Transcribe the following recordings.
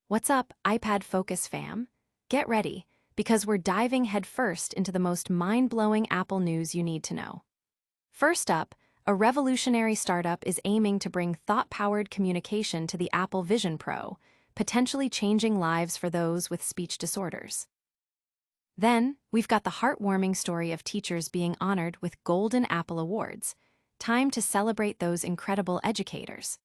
What's up, iPad Focus fam? Get ready, because we're diving headfirst into the most mind-blowing Apple news you need to know. First up, a revolutionary startup is aiming to bring thought-powered communication to the Apple Vision Pro, potentially changing lives for those with speech disorders. Then, we've got the heartwarming story of teachers being honored with Golden Apple Awards. Time to celebrate those incredible educators.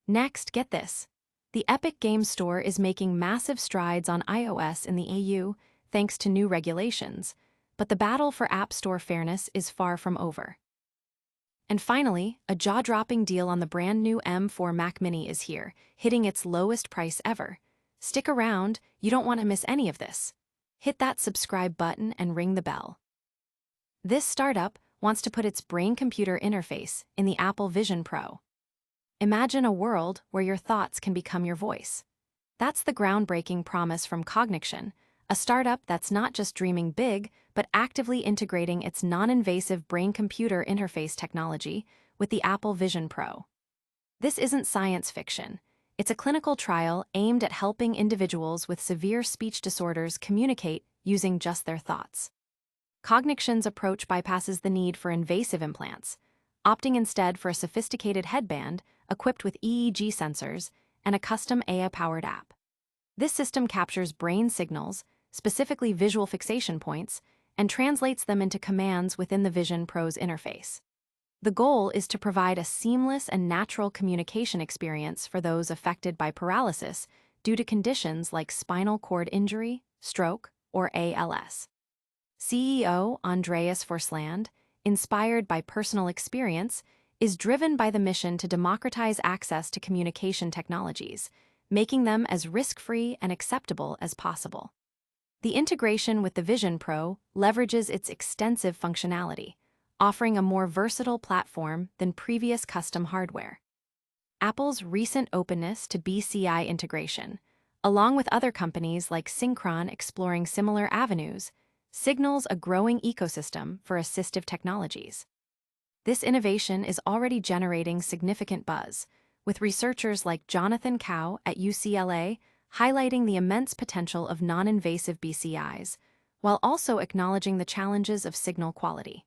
Next, get this. The Epic Games Store is making massive strides on iOS in the EU thanks to new regulations, but the battle for App Store fairness is far from over. And finally, a jaw-dropping deal on the brand new M4 Mac Mini is here, hitting its lowest price ever. Stick around, you don't want to miss any of this. Hit that subscribe button and ring the bell. This startup wants to put its brain-computer interface in the Apple Vision Pro. Imagine a world where your thoughts can become your voice. That's the groundbreaking promise from Cognixion, a startup that's not just dreaming big, but actively integrating its non-invasive brain-computer interface technology with the Apple Vision Pro. This isn't science fiction. It's a clinical trial aimed at helping individuals with severe speech disorders communicate using just their thoughts. Cognixion's approach bypasses the need for invasive implants, opting instead for a sophisticated headband equipped with EEG sensors and a custom AI-powered app. This system captures brain signals, specifically visual fixation points, and translates them into commands within the Vision Pro's interface. The goal is to provide a seamless and natural communication experience for those affected by paralysis due to conditions like spinal cord injury, stroke, or ALS. CEO Andreas Forsland, inspired by personal experience, is driven by the mission to democratize access to communication technologies, making them as risk-free and acceptable as possible. The integration with the Vision Pro leverages its extensive functionality, offering a more versatile platform than previous custom hardware. Apple's recent openness to BCI integration, along with other companies like Synchron exploring similar avenues, signals a growing ecosystem for assistive technologies. This innovation is already generating significant buzz, with researchers like Jonathan Cao at UCLA highlighting the immense potential of non-invasive BCIs, while also acknowledging the challenges of signal quality.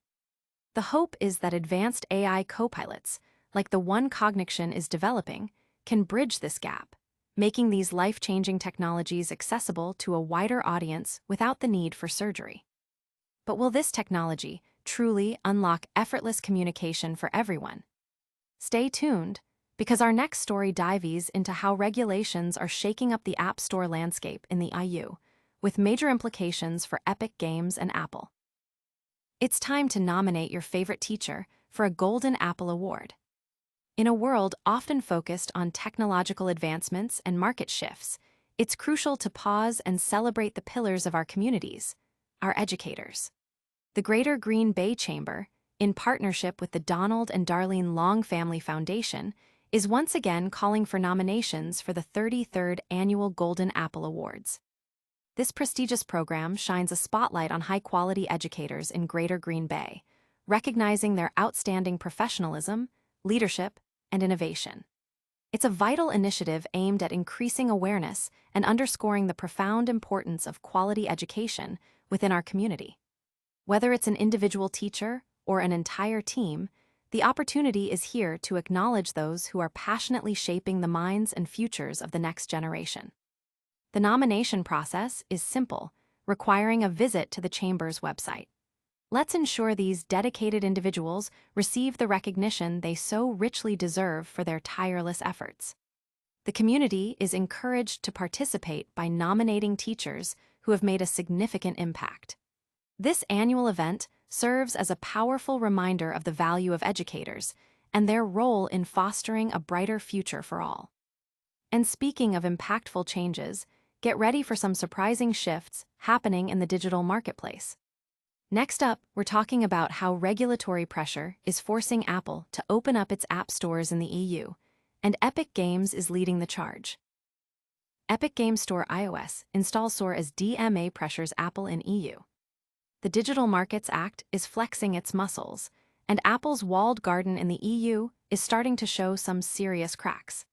The hope is that advanced AI co-pilots, like the one Cognixion is developing, can bridge this gap, making these life-changing technologies accessible to a wider audience without the need for surgery. But will this technology truly unlock effortless communication for everyone? Stay tuned, because our next story dives into how regulations are shaking up the App Store landscape in the EU, with major implications for Epic Games and Apple. It's time to nominate your favorite teacher for a Golden Apple Award. In a world often focused on technological advancements and market shifts, it's crucial to pause and celebrate the pillars of our communities, our educators. The Greater Green Bay Chamber, in partnership with the Donald and Darlene Long Family Foundation, is once again calling for nominations for the 33rd Annual Golden Apple Awards. This prestigious program shines a spotlight on high-quality educators in Greater Green Bay, recognizing their outstanding professionalism, leadership, and innovation. It's a vital initiative aimed at increasing awareness and underscoring the profound importance of quality education within our community. Whether it's an individual teacher or an entire team, the opportunity is here to acknowledge those who are passionately shaping the minds and futures of the next generation. The nomination process is simple, requiring a visit to the Chamber's website. Let's ensure these dedicated individuals receive the recognition they so richly deserve for their tireless efforts. The community is encouraged to participate by nominating teachers who have made a significant impact. This annual event serves as a powerful reminder of the value of educators and their role in fostering a brighter future for all. And speaking of impactful changes, get ready for some surprising shifts happening in the digital marketplace. Next up, we're talking about how regulatory pressure is forcing Apple to open up its app stores in the EU, and Epic Games is leading the charge. Epic Games Store iOS installs SOAR as DMA pressures Apple in EU. The Digital Markets Act is flexing its muscles, and Apple's walled garden in the EU is starting to show some serious cracks.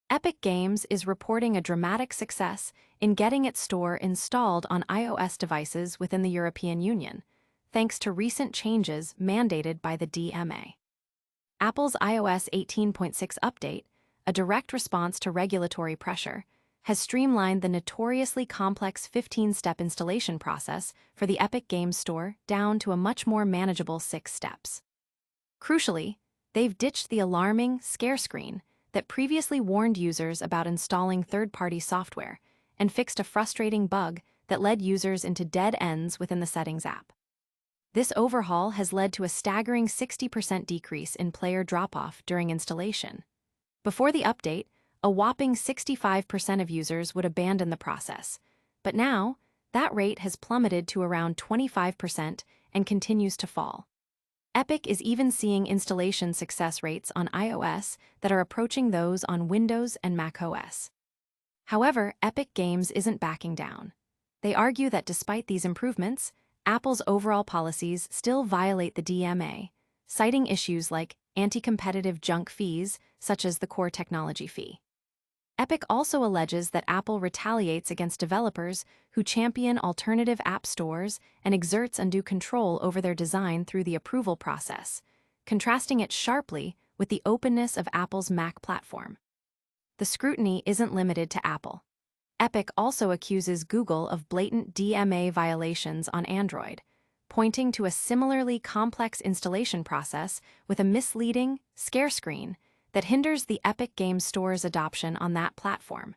Epic Games is reporting a dramatic success in getting its store installed on iOS devices within the European Union, thanks to recent changes mandated by the DMA. Apple's iOS 18.6 update, a direct response to regulatory pressure, has streamlined the notoriously complex 15-step installation process for the Epic Games Store down to a much more manageable 6 steps. Crucially, they've ditched the alarming scare screen that previously warned users about installing third-party software and fixed a frustrating bug that led users into dead ends within the Settings app. This overhaul has led to a staggering 60% decrease in player drop-off during installation. Before the update, a whopping 65% of users would abandon the process, but now that rate has plummeted to around 25% and continues to fall. Epic is even seeing installation success rates on iOS that are approaching those on Windows and macOS. However, Epic Games isn't backing down. They argue that despite these improvements, Apple's overall policies still violate the DMA, citing issues like anti-competitive junk fees, such as the core technology fee. Epic also alleges that Apple retaliates against developers who champion alternative app stores and exerts undue control over their design through the approval process, contrasting it sharply with the openness of Apple's Mac platform. The scrutiny isn't limited to Apple. Epic also accuses Google of blatant DMA violations on Android, pointing to a similarly complex installation process with a misleading scare screen that hinders the Epic Games Store's adoption on that platform.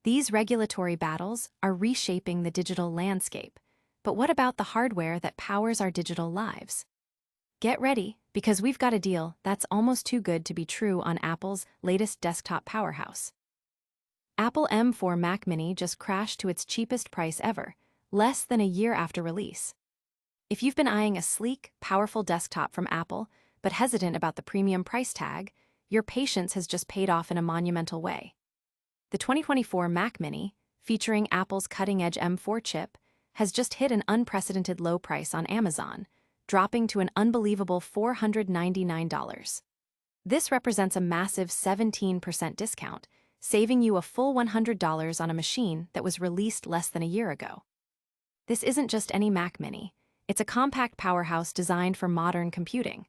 These regulatory battles are reshaping the digital landscape, but what about the hardware that powers our digital lives? Get ready, because we've got a deal that's almost too good to be true on Apple's latest desktop powerhouse. Apple M4 Mac Mini just crashed to its cheapest price ever, less than a year after release. If you've been eyeing a sleek, powerful desktop from Apple, but hesitant about the premium price tag, your patience has just paid off in a monumental way. The 2024 Mac Mini, featuring Apple's cutting-edge M4 chip, has just hit an unprecedented low price on Amazon, dropping to an unbelievable $499. This represents a massive 17% discount, saving you a full $100 on a machine that was released less than a year ago. This isn't just any Mac Mini. It's a compact powerhouse designed for modern computing.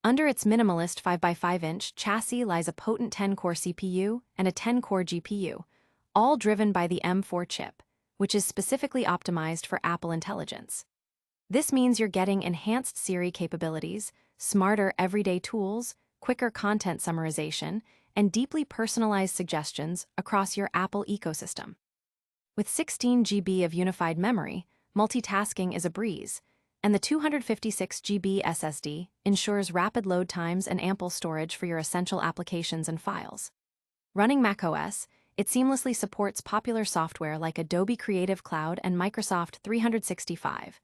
Under its minimalist 5x5-inch chassis lies a potent 10-core CPU and a 10-core GPU, all driven by the M4 chip, which is specifically optimized for Apple Intelligence. This means you're getting enhanced Siri capabilities, smarter everyday tools, quicker content summarization, and deeply personalized suggestions across your Apple ecosystem. With 16 GB of unified memory, multitasking is a breeze, and the 256 GB SSD ensures rapid load times and ample storage for your essential applications and files. Running macOS, it seamlessly supports popular software like Adobe Creative Cloud and Microsoft 365,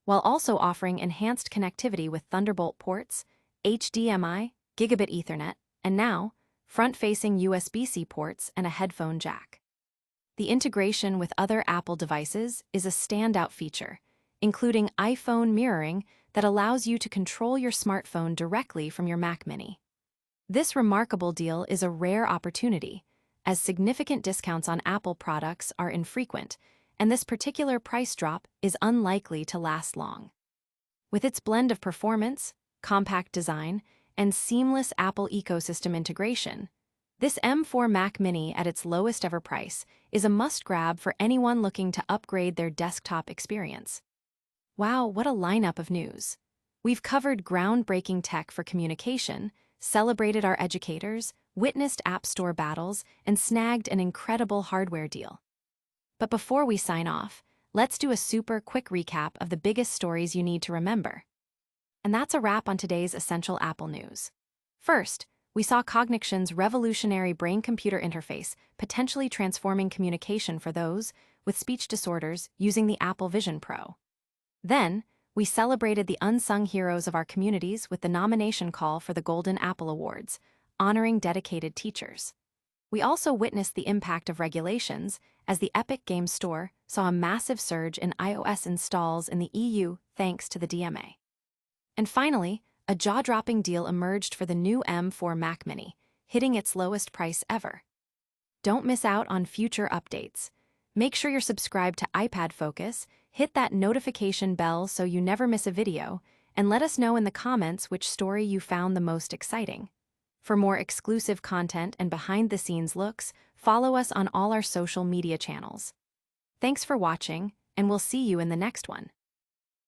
while also offering enhanced connectivity with Thunderbolt ports, HDMI, Gigabit Ethernet, and now, front-facing USB-C ports and a headphone jack. The integration with other Apple devices is a standout feature, including iPhone mirroring that allows you to control your smartphone directly from your Mac Mini. This remarkable deal is a rare opportunity, as significant discounts on Apple products are infrequent, and this particular price drop is unlikely to last long. With its blend of performance, compact design, and seamless Apple ecosystem integration, this M4 Mac Mini at its lowest ever price is a must-grab for anyone looking to upgrade their desktop experience. Wow, what a lineup of news! We've covered groundbreaking tech for communication, celebrated our educators, witnessed App Store battles, and snagged an incredible hardware deal. But before we sign off, let's do a super quick recap of the biggest stories you need to remember. And that's a wrap on today's Essential Apple News. First, we saw Cognixion's revolutionary brain-computer interface potentially transforming communication for those with speech disorders using the Apple Vision Pro. Then, we celebrated the unsung heroes of our communities with the nomination call for the Golden Apple Awards, honoring dedicated teachers. We also witnessed the impact of regulations as the Epic Games Store saw a massive surge in iOS installs in the EU thanks to the DMA. And finally, a jaw-dropping deal emerged for the new M4 Mac Mini, hitting its lowest price ever. don't miss out on future updates. Make sure you're subscribed to iPad Focus, hit that notification bell so you never miss a video, and let us know in the comments which story you found the most exciting. For more exclusive content and behind-the-scenes looks, follow us on all our social media channels. Thanks for watching, and we'll see you in the next one.